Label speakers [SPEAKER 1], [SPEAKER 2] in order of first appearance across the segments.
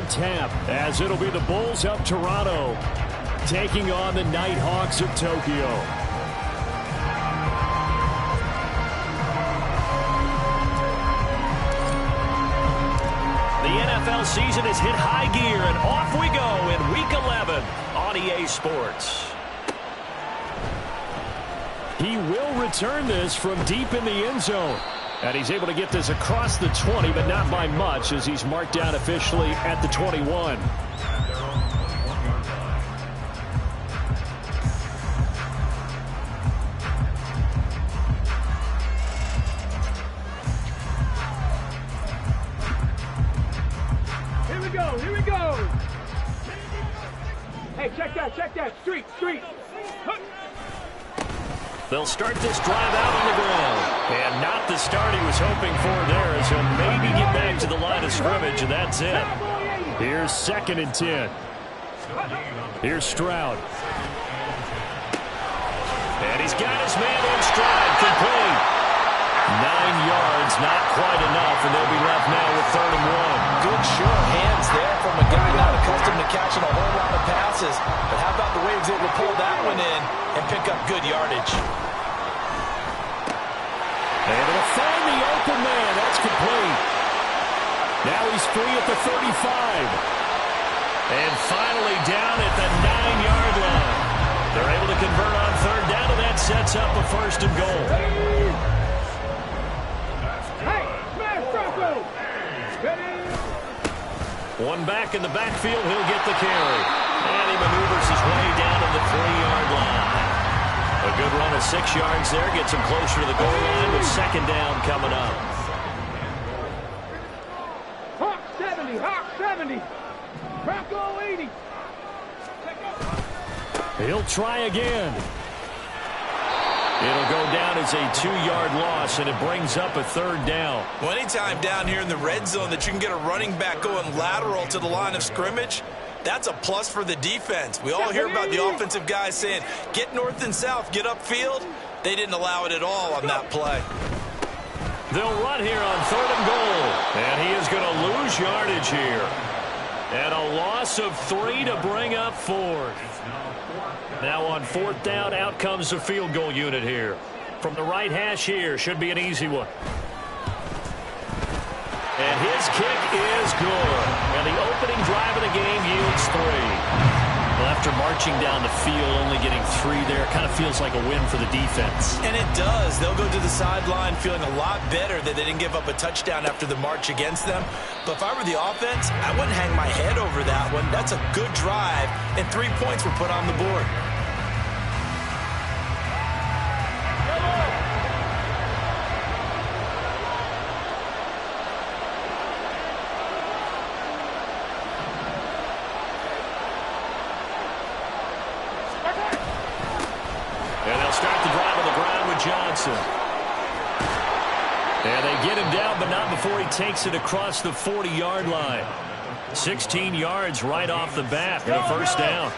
[SPEAKER 1] on tap, as it'll be the Bulls of Toronto taking on the Nighthawks of Tokyo. The NFL season has hit high gear, and off we go in Week 11 on EA Sports. He will return this from deep in the end zone. And he's able to get this across the 20, but not by much, as he's marked down officially at the 21.
[SPEAKER 2] Here we go, here we go. Hey, check that, street.
[SPEAKER 1] They'll start this drive out on the ground. And not the start he was hoping for there, as he'll maybe get back to the line of scrimmage, and that's it. Here's 2nd and 10. Here's Stroud. And he's got his man in stride, complete. 9 yards, not quite enough, and they'll be left now with 3rd and 1.
[SPEAKER 3] Good sure hands there from a guy not accustomed to catching a whole lot of passes. But how about the way he was able to pull that one in and pick up good yardage?
[SPEAKER 1] Able to find the open man. That's complete. Now he's free at the 35. And finally down at the 9-yard line. They're able to convert on 3rd down, and that sets up a 1st and goal.
[SPEAKER 2] Hey, smash Bronco!
[SPEAKER 1] One back in the backfield, he'll get the carry. And he maneuvers his way down to the 3-yard line. A good run of 6 yards there, gets him closer to the goal line with 2nd down coming up.
[SPEAKER 2] Hawk 70, Bronco 80.
[SPEAKER 1] He'll try again. It'll go down as a 2-yard loss, and it brings up a 3rd down.
[SPEAKER 3] Well, anytime down here in the red zone that you can get a running back going lateral to the line of scrimmage, that's a plus for the defense. We all hear about the offensive guys saying, get north and south, get upfield. They didn't allow it at all on that play.
[SPEAKER 1] They'll run here on 3rd and goal. And he is going to lose yardage here. And a loss of 3 to bring up 4th. Now on 4th down, out comes the field goal unit here. From the right hash here, should be an easy one. And his kick is good. And the opening drive of the game yields 3. Well, after marching down the field, only getting 3 there, kind of feels like a win for the defense.
[SPEAKER 3] And it does. They'll go to the sideline feeling a lot better that they didn't give up a touchdown after the march against them. But if I were the offense, I wouldn't hang my head over that one. That's a good drive, and 3 points were put on the board.
[SPEAKER 1] And they'll start the drive on the ground with Johnson. And they get him down, but not before he takes it across the 40-yard line. 16 yards right off the bat for a 1st down.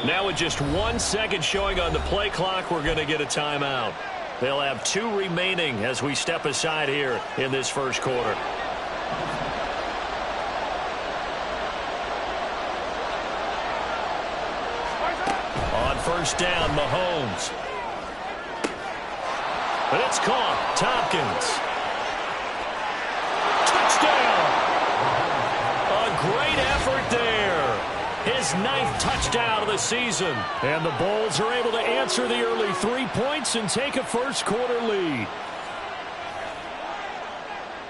[SPEAKER 1] Now with just 1 second showing on the play clock, we're going to get a timeout. They'll have 2 remaining as we step aside here in this 1st quarter. On 1st down, Mahomes. But it's caught. Tompkins. Touchdown! A great effort there. His 9th touchdown of the season. And the Bulls are able to answer the early 3 points and take a 1st quarter lead.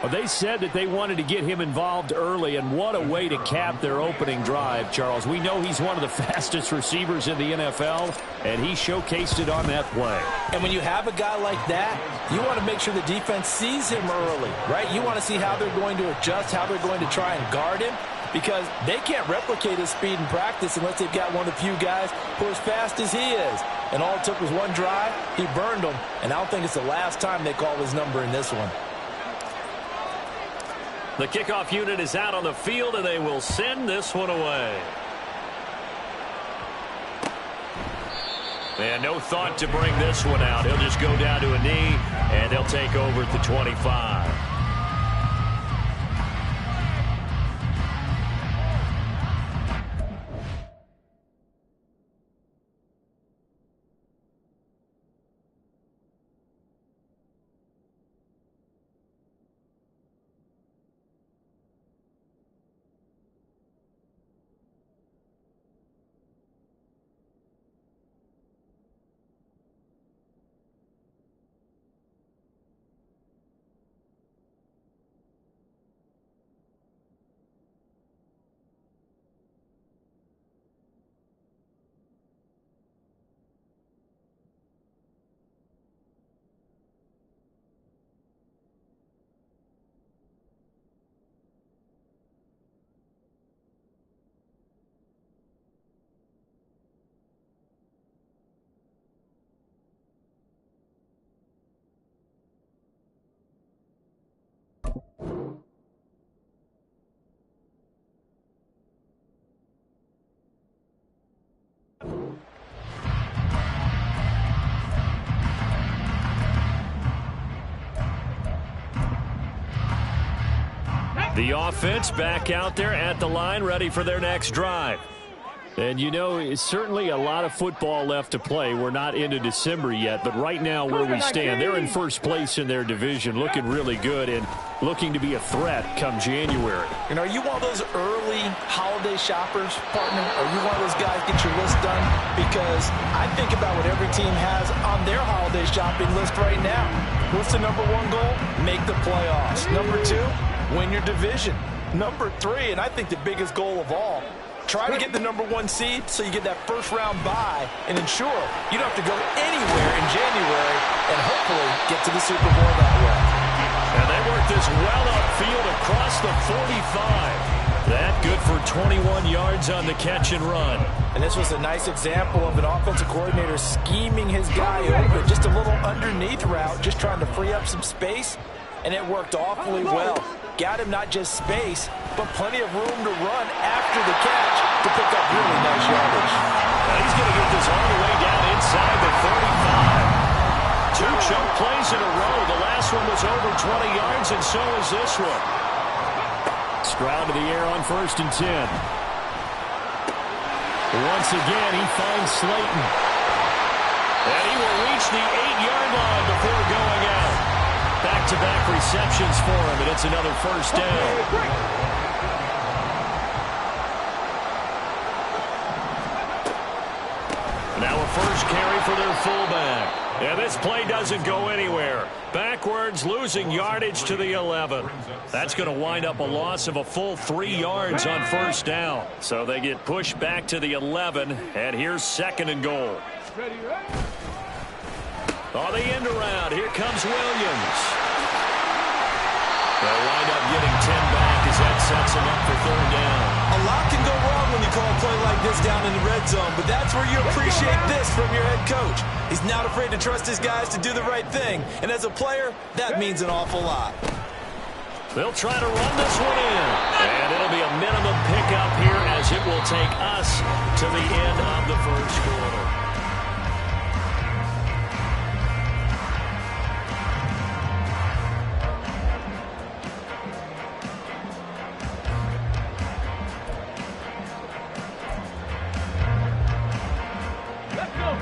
[SPEAKER 1] Well, they said that they wanted to get him involved early, and what a way to cap their opening drive, Charles. We know he's one of the fastest receivers in the NFL, and he showcased it on that play.
[SPEAKER 3] And when you have a guy like that, you want to make sure the defense sees him early, right? You want to see how they're going to adjust, how they're going to try and guard him, because they can't replicate his speed in practice unless they've got one of the few guys who are as fast as he is. and all it took was one drive. He burned them, and I don't think it's the last time they call his number in this one.
[SPEAKER 1] The kickoff unit is out on the field, and they will send this one away. And no thought to bring this one out. He'll just go down to a knee, and they'll take over at the 25. The offense back out there at the line, ready for their next drive. And, you know, it's certainly a lot of football left to play. We're not into December yet, but right now where we stand, they're in first place in their division, looking really good and looking to be a threat come January.
[SPEAKER 3] And are you one of those early holiday shoppers, partner? Are you one of those guys get your list done? Because I think about what every team has on their holiday shopping list right now. What's the number one goal? Make the playoffs. Number two, win your division. Number three, and I think the biggest goal of all, try to get the number one seed so you get that first round bye and ensure you don't have to go anywhere in January and hopefully get to the Super Bowl that way.
[SPEAKER 1] And they work this well upfield across the 45. That good for 21 yards on the catch and run.
[SPEAKER 3] And this was a nice example of an offensive coordinator scheming his guy open, just a little underneath route, just trying to free up some space, and it worked awfully well. Got him not just space, but plenty of room to run after the catch to pick up really nice yardage.
[SPEAKER 1] Now he's going to get this all the way down inside the 35. Two choke plays in a row. The last one was over 20 yards, and so is this one. Stroud to the air on 1st and 10. Once again, he finds Slayton. And he will reach the 8-yard line before going out. Back-to-back receptions for him, and it's another first down. Now a first carry for their fullback. And this play doesn't go anywhere. Backwards, losing yardage to the 11. That's going to wind up a loss of a full 3 yards on first down. So they get pushed back to the 11, and here's 2nd and goal. On the end around, here comes Williams. They'll wind up getting 10 back as that sets him up for 3rd down.
[SPEAKER 3] A lot can go wrong when you call a play like this down in the red zone, but that's where you appreciate this from your head coach. He's not afraid to trust his guys to do the right thing, and as a player, that means an awful lot.
[SPEAKER 1] They'll try to run this one in, and it'll be a minimum pickup here as it will take us to the end of the first quarter.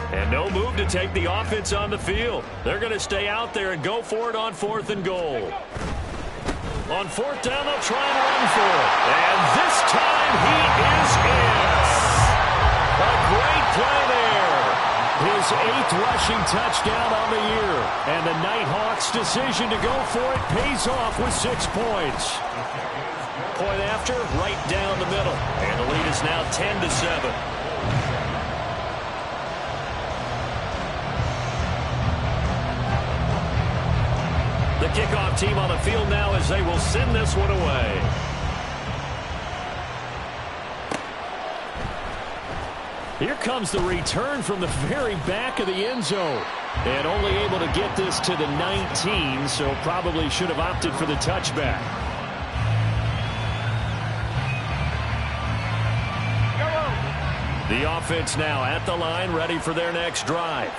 [SPEAKER 1] And no move to take the offense on the field. They're going to stay out there and go for it on 4th and goal. On 4th down, they'll try and run for it. And this time he is in. A great play there. His 8th rushing touchdown on the year. And the Nighthawks' decision to go for it pays off with 6 points. Point after, right down the middle. And the lead is now 10-7. The kickoff team on the field now as they will send this one away. Here comes the return from the very back of the end zone. And only able to get this to the 19, so probably should have opted for the touchback. The offense now at the line, ready for their next drive.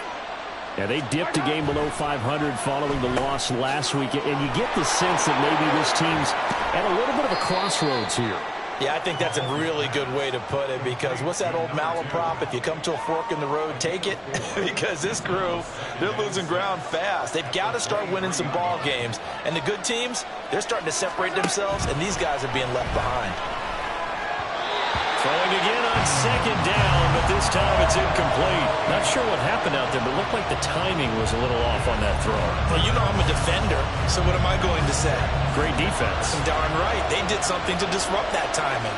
[SPEAKER 1] Yeah, they dipped a game below 500 following the loss last week, and you get the sense that maybe this team's at a little bit of a crossroads here.
[SPEAKER 3] Yeah, I think that's a really good way to put it, because what's that old malaprop? If you come to a fork in the road, take it. Because this crew, they're losing ground fast. They've got to start winning some ball games. And the good teams, they're starting to separate themselves, and these guys are being left behind.
[SPEAKER 1] Throwing again on second down, but this time it's incomplete. Not sure what happened out there, but it looked like the timing was a little off on that throw.
[SPEAKER 3] Well, you know I'm a defender, so what am I going to say?
[SPEAKER 1] Great defense.
[SPEAKER 3] Darn right. They did something to disrupt that timing.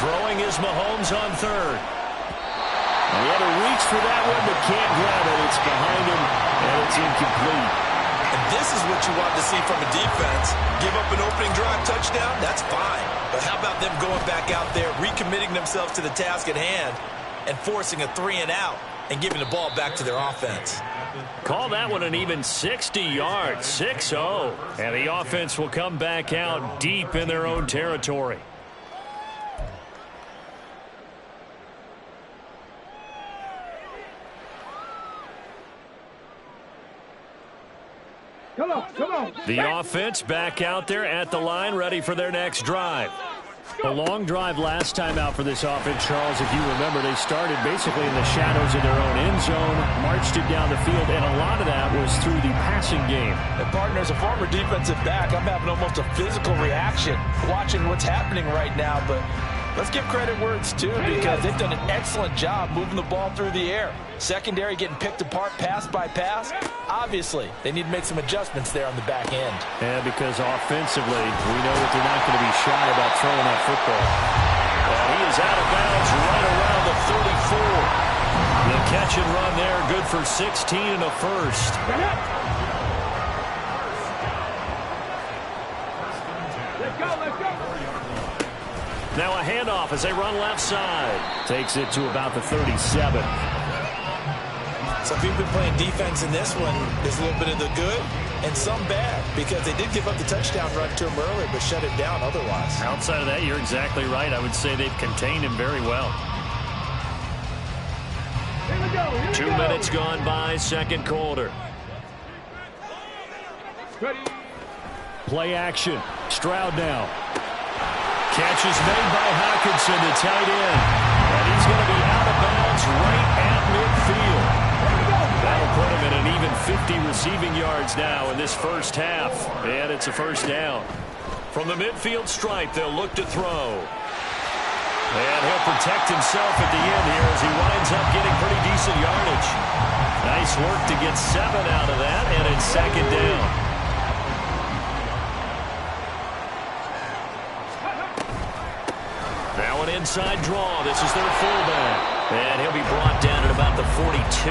[SPEAKER 1] Throwing is Mahomes on third. He had to reach for that one, but can't grab it. It's behind him, and it's incomplete.
[SPEAKER 3] And this is what you want to see from a defense. Give up an opening drive touchdown, that's fine. But how about them going back out there, recommitting themselves to the task at hand, and forcing a 3-and-out and giving the ball back to their offense?
[SPEAKER 1] Call that one an even 60 yards, 6-0. And the offense will come back out deep in their own territory.
[SPEAKER 2] Come on.
[SPEAKER 1] The offense back out there at the line, ready for their next drive. A long drive last time out for this offense, Charles. If you remember, they started basically in the shadows of their own end zone, marched it down the field, and a lot of that was through the passing game.
[SPEAKER 3] And partner, as a former defensive back, I'm having almost a physical reaction watching what's happening right now. But let's give credit where it's due, because they've done an excellent job moving the ball through the air. Secondary getting picked apart pass by pass. Obviously, they need to make some adjustments there on the back end.
[SPEAKER 1] Yeah, because offensively, we know that they're not going to be shy about throwing that football. And he is out of bounds right around the 34. The catch and run there, good for 16 and a first.
[SPEAKER 2] Let's go.
[SPEAKER 1] Now a handoff as they run left side. Takes it to about the 37.
[SPEAKER 3] So if you've been playing defense in this one, there's a little bit of the good and some bad, because they did give up the touchdown run to him earlier, but shut it down otherwise.
[SPEAKER 1] Outside of that, you're exactly right. I would say they've contained him very well.
[SPEAKER 2] Here we go.
[SPEAKER 1] 2 minutes gone by, second quarter.
[SPEAKER 2] Ready.
[SPEAKER 1] Play action. Stroud now. Catch is made by Hockenson, the tight end. And he's going to be out of bounds right at midfield. That'll put him at an even 50 receiving yards now in this first half. And it's a first down. From the midfield stripe, they'll look to throw. And he'll protect himself at the end here as he winds up getting pretty decent yardage. Nice work to get 7 out of that, and it's second down. Now an inside draw. This is their fullback. And he'll be brought down at about the 42.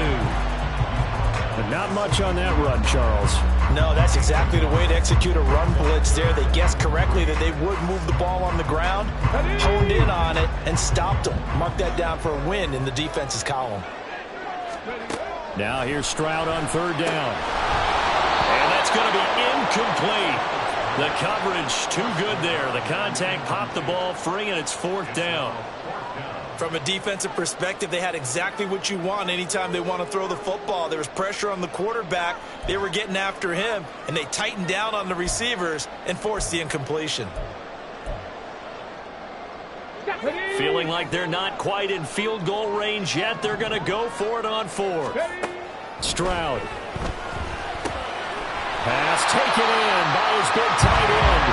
[SPEAKER 1] But not much on that run, Charles.
[SPEAKER 3] No, that's exactly the way to execute a run blitz there. They guessed correctly that they would move the ball on the ground, honed in on it, and stopped them. Mark that down for a win in the defense's column.
[SPEAKER 1] Now here's Stroud on third down. And that's going to be incomplete. The coverage too good there. The contact popped the ball free, and it's fourth down. From a defensive perspective, they had exactly what you want anytime they want to throw the football. There was pressure on the quarterback. They were getting after him, and they tightened down on the receivers and forced the incompletion. Feeling like they're not quite in field goal range yet. They're going to go for it on fourth. Stroud. Pass taken in by his big tight end.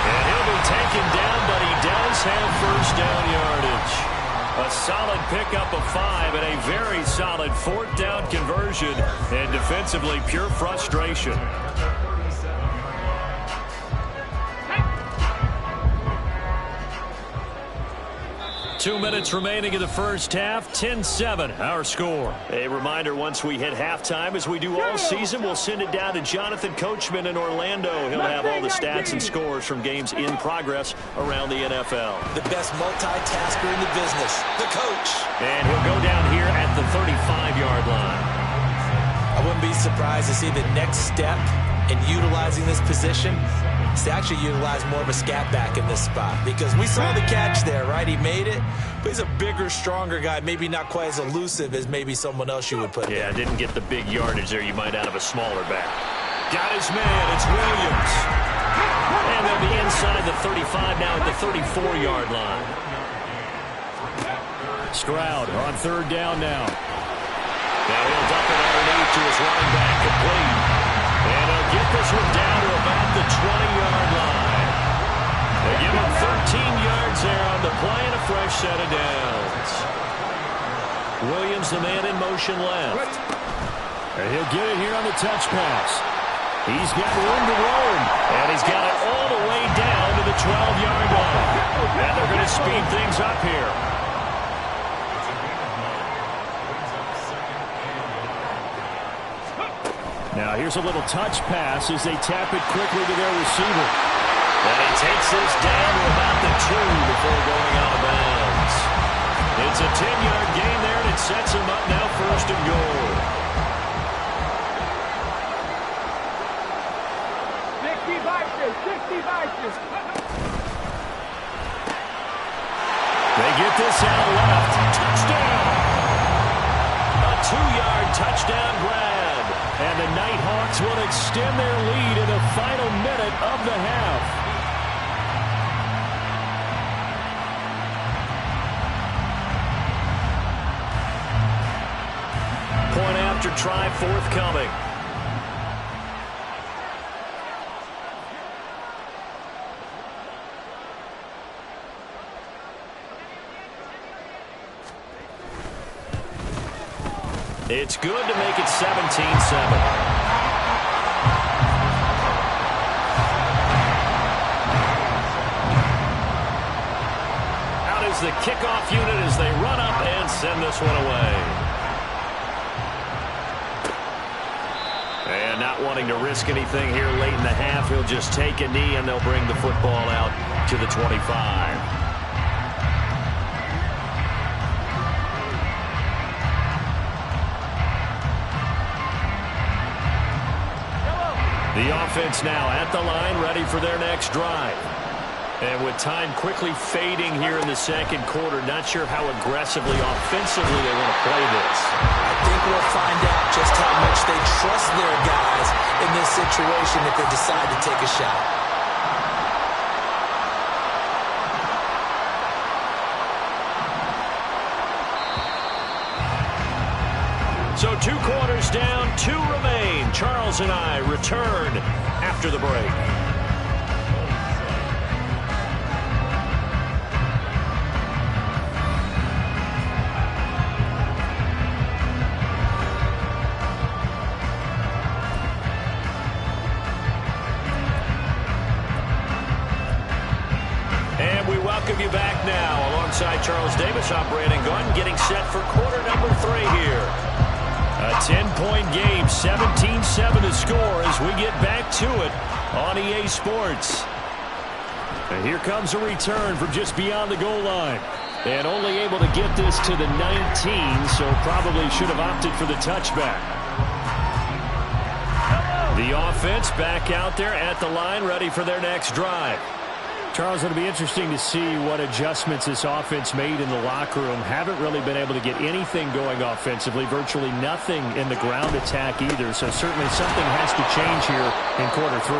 [SPEAKER 1] And he'll be taken down, but he does have first down yardage. A solid pickup of 5 and a very solid fourth down conversion. And defensively, pure frustration. 2 minutes remaining in the first half. 10-7, our score. A reminder, once we hit halftime, as we do all season, we'll send it down to Jonathan Coachman in Orlando. He'll have all the stats and scores from games in progress around the NFL.
[SPEAKER 3] The best multitasker in the business, the coach.
[SPEAKER 1] And he'll go down here at the 35-yard line.
[SPEAKER 3] I wouldn't be surprised to see the next step in utilizing this position is to actually utilize more of a scat back in this spot, because we saw the catch there, right? He made it, but he's a bigger, stronger guy, maybe not quite as elusive as maybe someone else you would put there.
[SPEAKER 1] Yeah, didn't get the big yardage there you might out of a smaller back. Got his man, it's Williams. And they'll be inside the 35 now at the 34-yard line. Stroud on third down now. Now he'll dump it underneath to his running back, complete. And he'll get this one down to about the 20-yard line. They give him 13 yards there on the play and a fresh set of downs. Williams, the man in motion left. And he'll get it here on the touch pass. He's got room to roam. And he's got it all the way down to the 12-yard line. And they're going to speed things up here. Now here's a little touch pass as they tap it quickly to their receiver. And he takes this down to about the 2 before going out of bounds. It's a 10-yard gain there, and it sets him up now first and goal.
[SPEAKER 2] 60
[SPEAKER 1] They get this out left. Touchdown! A 2-yard touchdown grab. And the Nighthawks will extend their lead in the final minute of the half. Point after try forthcoming. It's good to make it 17-7. The kickoff unit as they run up and send this one away. And not wanting to risk anything here late in the half, he'll just take a knee and they'll bring the football out to the 25. The offense now at the line, ready for their next drive. And with time quickly fading here in the second quarter, not sure how aggressively, offensively they want to play this.
[SPEAKER 3] I think we'll find out just how much they trust their guys in this situation if they decide to take a shot.
[SPEAKER 1] So 2 quarters down, 2 remain. Charles and I return after the break. Welcome you back now. Alongside Charles Davis, I'm Brandon Gunn, getting set for quarter number 3 here. A 10-point game, 17-7 to score as we get back to it on EA Sports. And here comes a return from just beyond the goal line. And only able to get this to the 19, so probably should have opted for the touchback. The offense back out there at the line, ready for their next drive. Charles, it'll be interesting to see what adjustments this offense made in the locker room. Haven't really been able to get anything going offensively, virtually nothing in the ground attack either. So certainly something has to change here in quarter 3.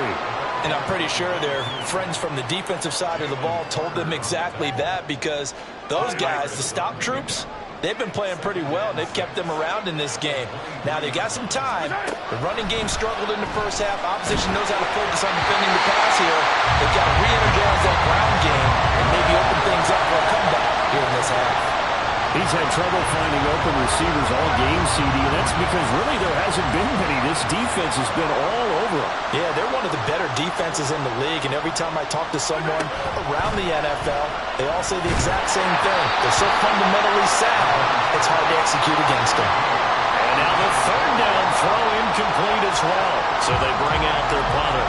[SPEAKER 3] And I'm pretty sure their friends from the defensive side of the ball told them exactly that, because those guys, the stop troops, they've been playing pretty well. They've kept them around in this game. Now, they got some time. The running game struggled in the first half. Opposition knows how to focus on defending the pass here. They've got to re-energize that ground game and maybe open things up for a comeback here in this half.
[SPEAKER 1] He's had trouble finding open receivers all game, CD, and that's because really there hasn't been many. This defense has been all over him.
[SPEAKER 3] Yeah, they're one of the better defenses in the league, and every time I talk to someone around the NFL, they all say the exact same thing. They're so fundamentally sound, it's hard to execute against them.
[SPEAKER 1] And now the third down throw incomplete as well. So they bring out their punter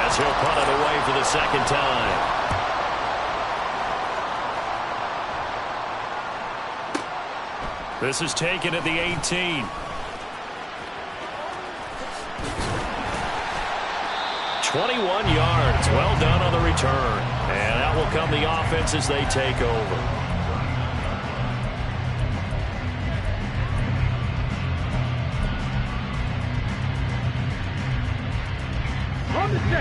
[SPEAKER 1] as he'll punt it away for the second time. This is taken at the 18. 21 yards. Well done on the return. And out will come the offense as they take over.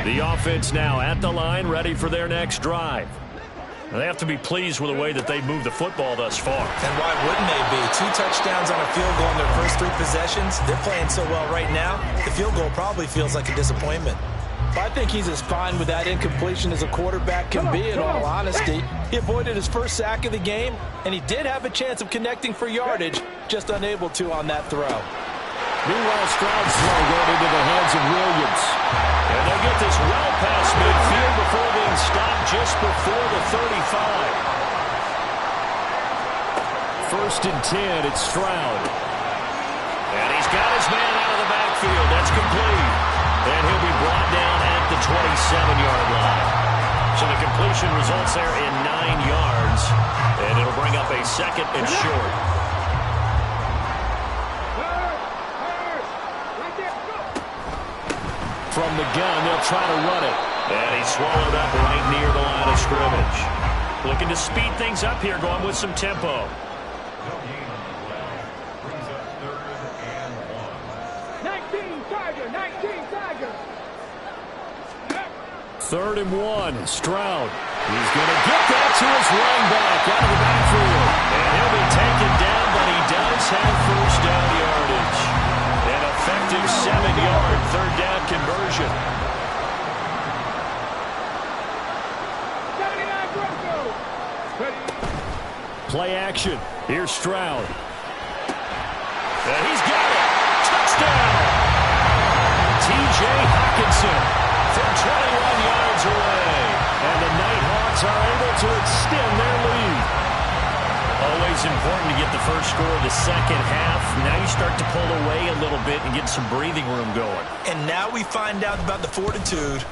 [SPEAKER 1] The offense now at the line, ready for their next drive. They have to be pleased with the way that they've moved the football thus far.
[SPEAKER 3] And why wouldn't they be? 2 touchdowns on a field goal in their first 3 possessions. They're playing so well right now, the field goal probably feels like a disappointment.
[SPEAKER 4] I think he's as fine with that incompletion as a quarterback can be, in all honesty. He avoided his first sack of the game, and he did have a chance of connecting for yardage, just unable to on that throw.
[SPEAKER 1] Meanwhile, Stroud's throw going into the hands of Williams. And they'll get this well past midfield before being stopped just before the 35. First and 10, it's Stroud. And he's got his man out of the backfield. That's complete. And he'll be brought down at the 27-yard line. So the completion results there in 9 yards. And it'll bring up a second and short. From the gun, they'll try to run it. And he's swallowed up right near the line of scrimmage. Looking to speed things up here, going with some tempo. 3rd and 1, Stroud. He's going to get that to his running back out of the backfield. And he'll be taken down, but he does have first down yardage. An effective 7-yard third down conversion. Play action. Here's Stroud. And he's got it. Touchdown. T.J. Hockenson from 21 yards away. And the Nighthawks are able to extend their lead. Always important to get the first score of the second half. Now you start to pull away a little bit and get some breathing room going.
[SPEAKER 3] And now we find out about the fortitude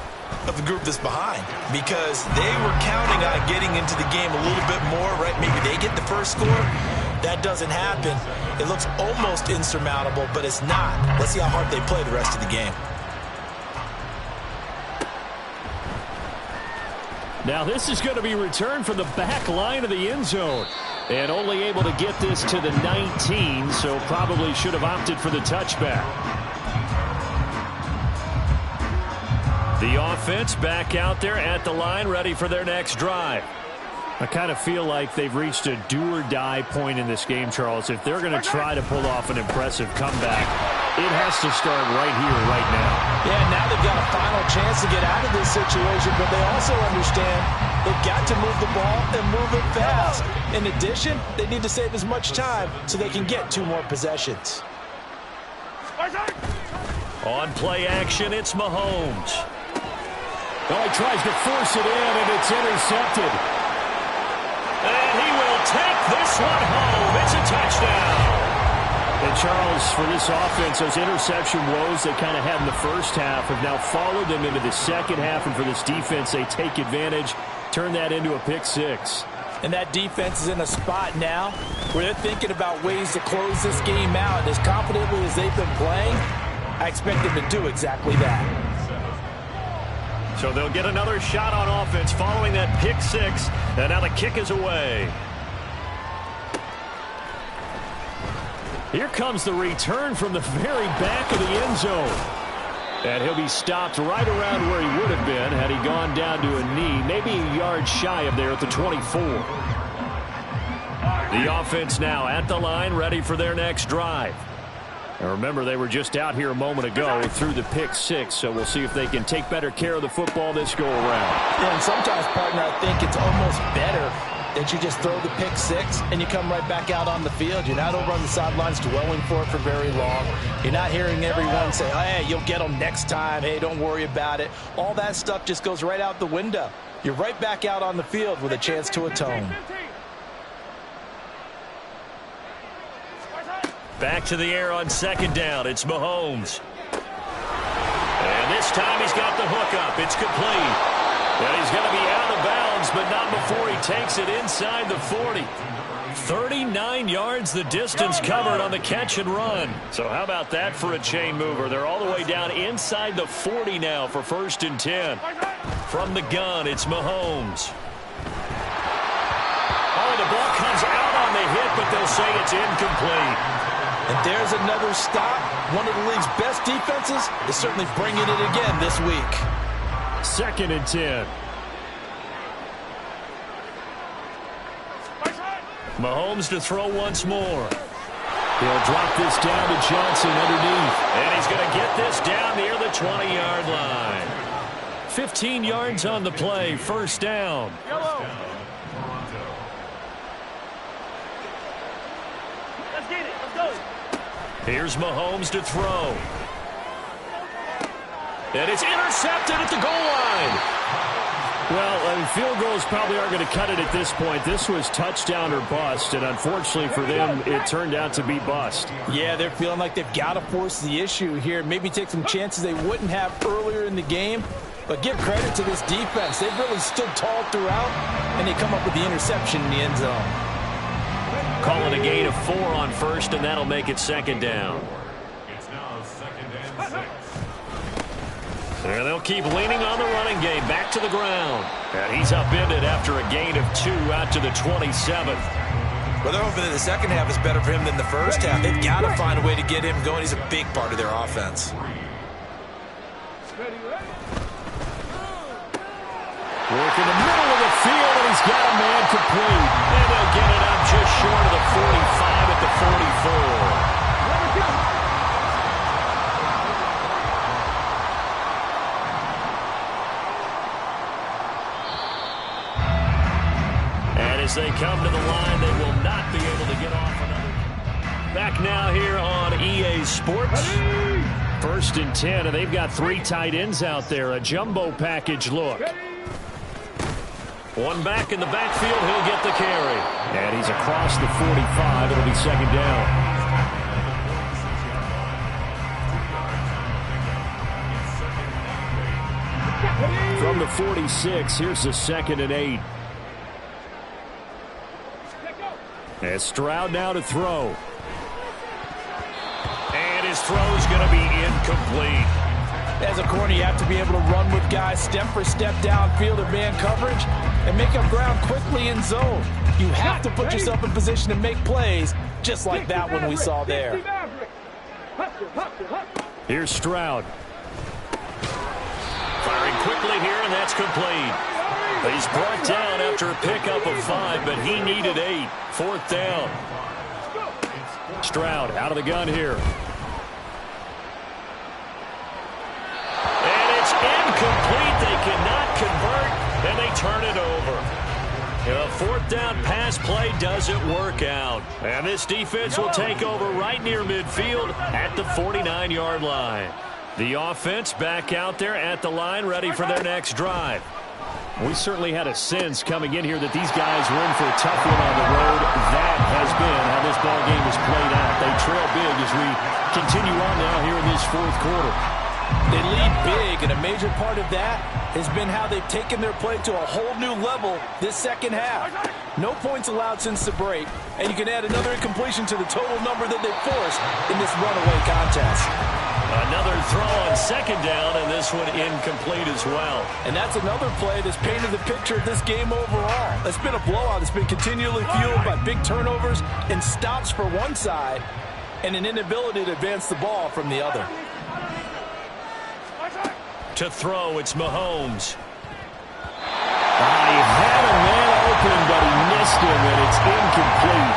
[SPEAKER 3] of the group that's behind, because they were counting on getting into the game a little bit more, right? Maybe they get the first score. That doesn't happen. It looks almost insurmountable, but it's not. Let's see how hard they play the rest of the game.
[SPEAKER 1] Now this is going to be returned from the back line of the end zone. And only able to get this to the 19, so probably should have opted for the touchback. The offense back out there at the line, ready for their next drive. I kind of feel like they've reached a do-or-die point in this game, Charles. If they're going to try to pull off an impressive comeback, it has to start right here, right now.
[SPEAKER 4] Yeah, now they've got a final chance to get out of this situation, but they also understand they've got to move the ball and move it fast. In addition, they need to save as much time so they can get 2 more possessions.
[SPEAKER 1] On play action, it's Mahomes. Oh, he tries to force it in, and it's intercepted. And he will take this one home. It's a touchdown. And Charles, for this offense, those interception woes they kind of had in the first half have now followed them into the second half. And for this defense, they take advantage, turn that into a pick 6.
[SPEAKER 4] And that defense is in a spot now where they're thinking about ways to close this game out. And as confidently as they've been playing, I expect them to do exactly that.
[SPEAKER 1] So they'll get another shot on offense following that pick 6. And now the kick is away. Here comes the return from the very back of the end zone. And he'll be stopped right around where he would have been had he gone down to a knee, maybe a yard shy of there at the 24. The offense now at the line, ready for their next drive. And remember, they were just out here a moment ago through the pick 6, so we'll see if they can take better care of the football this go around.
[SPEAKER 4] And sometimes, partner, I think it's almost better that you just throw the pick six and you come right back out on the field. You're not over on the sidelines dwelling for it for very long. You're not hearing everyone say, hey, you'll get them next time. Hey, don't worry about it. All that stuff just goes right out the window. You're right back out on the field with a chance to atone.
[SPEAKER 1] Back to the air on second down. It's Mahomes. And this time he's got the hook up. It's complete. And he's going to be out of bounds, but not before he takes it inside the 40. 39 yards the distance covered on the catch and run. So how about that for a chain mover? They're all the way down inside the 40 now for 1st and 10. From the gun, it's Mahomes. Oh, the ball comes out on the hit, but they'll say it's incomplete.
[SPEAKER 4] And there's another stop. One of the league's best defenses is certainly bringing it again this week.
[SPEAKER 1] 2nd and 10. Mahomes to throw once more. He'll drop this down to Johnson underneath. And he's going to get this down near the 20-yard line. 15 yards on the play, 1st down.
[SPEAKER 2] Yellow. Let's get it. Let's go.
[SPEAKER 1] Here's Mahomes to throw. And it's intercepted at the goal line. Well, field goals probably aren't going to cut it at this point. This was touchdown or bust, and unfortunately for them, it turned out to be bust.
[SPEAKER 4] Yeah, they're feeling like they've got to force the issue here. Maybe take some chances they wouldn't have earlier in the game. But give credit to this defense. They've really stood tall throughout, and they come up with the interception in the end zone.
[SPEAKER 1] Calling a gain of 4 on 1st, and that'll make it 2nd down.
[SPEAKER 2] It's now 2nd and 6.
[SPEAKER 1] And they'll keep leaning on the running game back to the ground. And he's upended after a gain of 2 out to the 27th.
[SPEAKER 3] Well, they're hoping that the second half is better for him than the first half. They've got to find a way to get him going. He's a big part of their offense.
[SPEAKER 1] Work in the middle of the field, and he's got a man complete. And they'll get it up just short of the 45 at the 44. As they come to the line, they will not be able to get off another. Back now here on EA Sports. 1st and 10, and they've got 3 tight ends out there. A jumbo package look. One back in the backfield, he'll get the carry. And he's across the 45. It'll be 2nd down. From the 46, here's the 2nd and 8. As Stroud now to throw. And his throw is going to be incomplete.
[SPEAKER 4] As a corner, you have to be able to run with guys step for step downfield or man coverage and make up ground quickly in zone. You have to put yourself in position to make plays just like that one we saw there.
[SPEAKER 1] Here's Stroud. Firing quickly here, and that's complete. He's brought down after a pickup of 5, but he needed 8. 4th down. Stroud out of the gun here. And it's incomplete. They cannot convert, and they turn it over. A 4th down pass play doesn't work out. And this defense will take over right near midfield at the 49-yard line. The offense back out there at the line, ready for their next drive. We certainly had a sense coming in here that these guys were in for a tough one on the road. That has been how this ball game has played out. They trail big as we continue on now here in this 4th quarter.
[SPEAKER 4] They lead big, and a major part of that has been how they've taken their play to a whole new level this 2nd half. No points allowed since the break, and you can add another incompletion to the total number that they've forced in this runaway contest.
[SPEAKER 1] Another throw on 2nd down, and this one incomplete as well.
[SPEAKER 4] And that's another play that's painted the picture of this game overall. It's been a blowout. It's been continually fueled by big turnovers and stops for one side and an inability to advance the ball from the other.
[SPEAKER 1] To throw, it's Mahomes. He had a man open, but he missed him, and it's incomplete.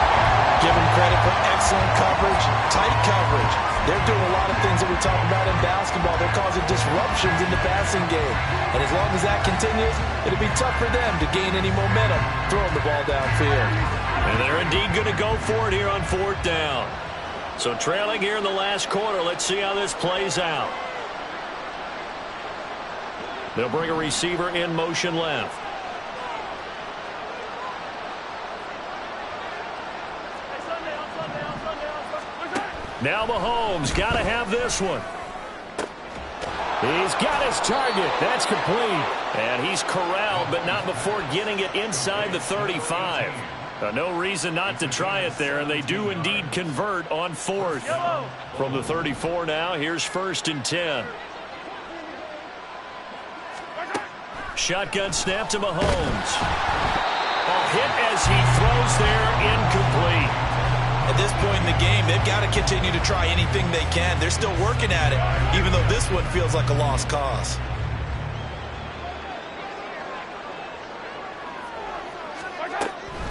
[SPEAKER 4] Give him credit for excellent coverage, tight coverage. They're doing a lot of things that we talk about in basketball. They're causing disruption disruptions in the passing game. And as long as that continues, it'll be tough for them to gain any momentum throwing the ball downfield.
[SPEAKER 1] And they're indeed going to go for it here on 4th down. So trailing here in the last quarter, let's see how this plays out. They'll bring a receiver in motion left. Now Mahomes got to have this one. He's got his target. That's complete. And he's corralled, but not before getting it inside the 35. No reason not to try it there, and they do indeed convert on 4th. From the 34 now, here's 1st and 10. Shotgun snap to Mahomes. Hit as he throws there, incomplete.
[SPEAKER 3] At this point in the game, they've got to continue to try anything they can. They're still working at it, even though this one feels like a lost cause.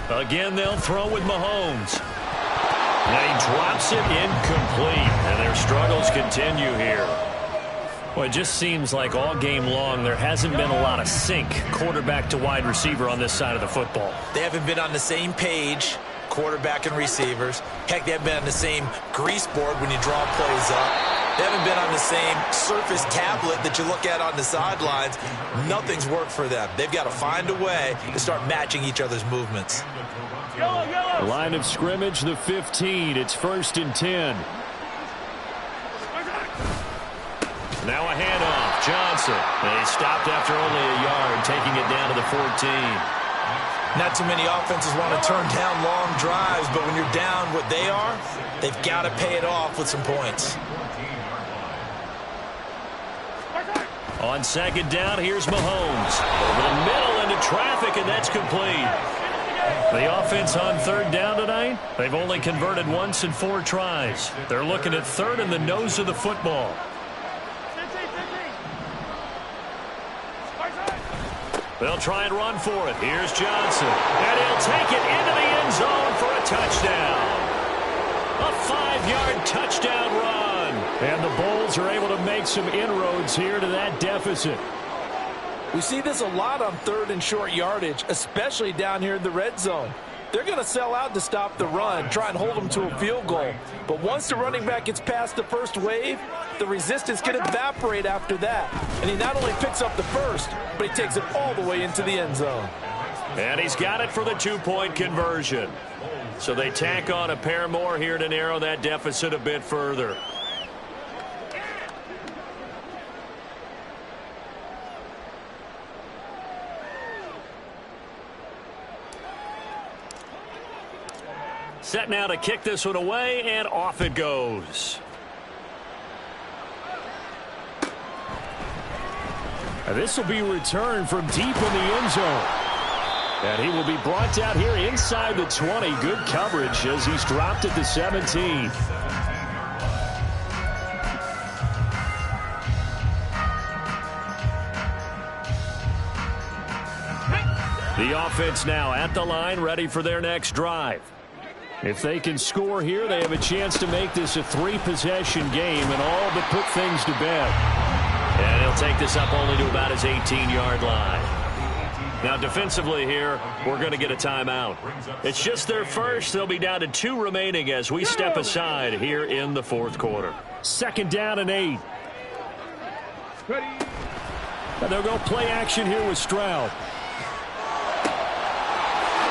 [SPEAKER 1] Again, they'll throw with Mahomes. And he drops it incomplete, and their struggles continue here. Well, it just seems like all game long there hasn't been a lot of sync quarterback to wide receiver on this side of the football.
[SPEAKER 3] They haven't been on the same page, quarterback and receivers. Heck, they haven't been on the same grease board when you draw plays up. They haven't been on the same Surface tablet that you look at on the sidelines. Nothing's worked for them. They've got to find a way to start matching each other's movements.
[SPEAKER 1] Line of scrimmage, the 15. It's 1st and 10. Now a handoff. Johnson. And he stopped after only a yard, taking it down to the 14.
[SPEAKER 3] Not too many offenses want to turn down long drives, but when you're down what they are, they've got to pay it off with some points.
[SPEAKER 1] On 2nd down, here's Mahomes. Over the middle into traffic, and that's complete. The offense on 3rd down tonight, they've only converted once in 4 tries. They're looking at 3rd in the nose of the football. They'll try and run for it. Here's Johnson. And he'll take it into the end zone for a touchdown. A 5-yard touchdown run. And the Bulls are able to make some inroads here to that deficit.
[SPEAKER 4] We see this a lot on 3rd and short yardage, especially down here in the red zone. They're going to sell out to stop the run, try and hold them to a field goal. But once the running back gets past the first wave, the resistance can evaporate after that. And he not only picks up the first, but he takes it all the way into the end zone.
[SPEAKER 1] And he's got it for the 2-point conversion. So they tack on a pair more here to narrow that deficit a bit further. Set now to kick this one away, and off it goes. And this will be returned from deep in the end zone. And he will be brought down here inside the 20. Good coverage as he's dropped at the 17. The offense now at the line, ready for their next drive. If they can score here, they have a chance to make this a 3-possession game and all but put things to bed. And he'll take this up only to about his 18-yard line. Now, defensively here, we're going to get a timeout. It's just their first. They'll be down to 2 remaining as we step aside here in the 4th quarter. 2nd down and 8. And they'll go play action here with Stroud.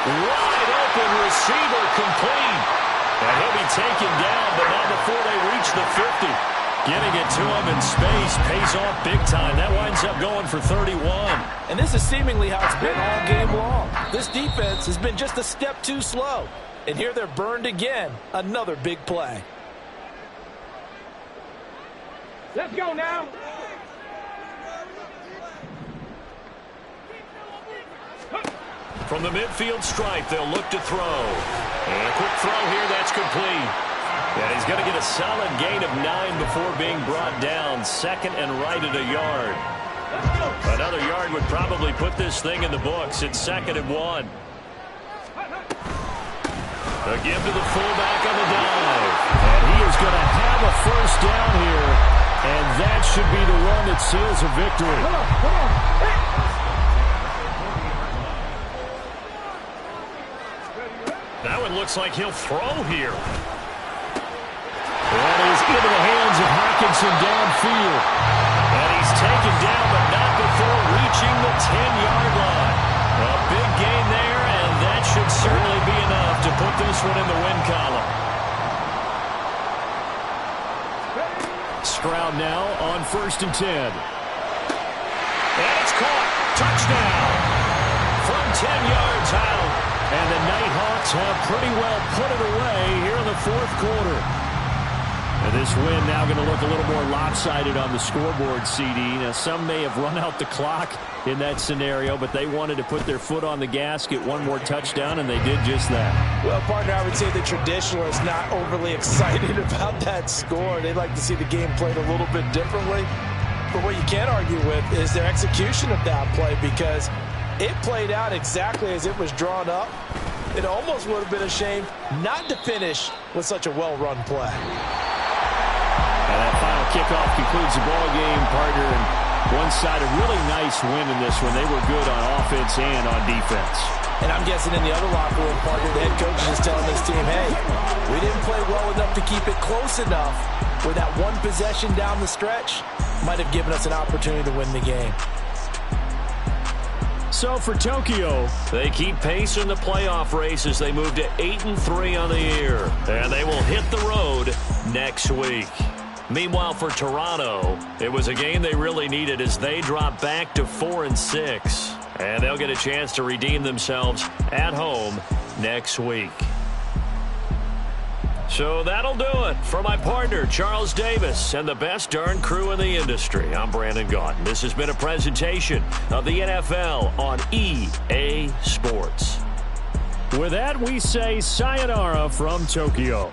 [SPEAKER 1] Wide open receiver complete. And he'll be taken down, but not before they reach the 50. Getting it to him in space pays off big time. That winds up going for 31.
[SPEAKER 4] And this is seemingly how it's been all game long. This defense has been just a step too slow. And here they're burned again. Another big play.
[SPEAKER 2] Let's go now.
[SPEAKER 1] From the midfield stripe, they'll look to throw. And a quick throw here, that's complete. And he's going to get a solid gain of 9 before being brought down. 2nd and right at a yard. Another yard would probably put this thing in the books. It's 2nd and 1. A give to the fullback on the dive. And he is going to have a first down here. And that should be the one that seals a victory.
[SPEAKER 2] Come on.
[SPEAKER 1] Now it looks like he'll throw here. That is into the hands of Hockenson downfield. And he's taken down, but not before reaching the 10-yard line. A big gain there, and that should certainly be enough to put this one in the win column. Stroud now on 1st and 10. And it's caught. Touchdown. From 10 yards out. And the Nighthawks have pretty well put it away here in the 4th quarter. And this win now going to look a little more lopsided on the scoreboard, CD. Now, some may have run out the clock in that scenario, but they wanted to put their foot on the gas, get one more touchdown, and they did just that.
[SPEAKER 4] Well, partner, I would say the traditionalists not overly excited about that score. They'd like to see the game played a little bit differently. But what you can't argue with is their execution of that play, because it played out exactly as it was drawn up. It almost would have been a shame not to finish with such a well-run play.
[SPEAKER 1] And that final kickoff concludes the ball game, partner. And one side, a really nice win in this one. They were good on offense and on defense.
[SPEAKER 4] And I'm guessing in the other locker room, partner, the head coach is just telling this team, hey, we didn't play well enough to keep it close enough where that one possession down the stretch might have given us an opportunity to win the game.
[SPEAKER 1] So for Tokyo, they keep pace in the playoff race as they move to 8-3 on the year. And they will hit the road next week. Meanwhile, for Toronto, it was a game they really needed as they drop back to 4-6. And they'll get a chance to redeem themselves at home next week. So that'll do it for my partner, Charles Davis, and the best darn crew in the industry. I'm Brandon Gaudin. This has been a presentation of the NFL on EA Sports. With that, we say sayonara from Tokyo.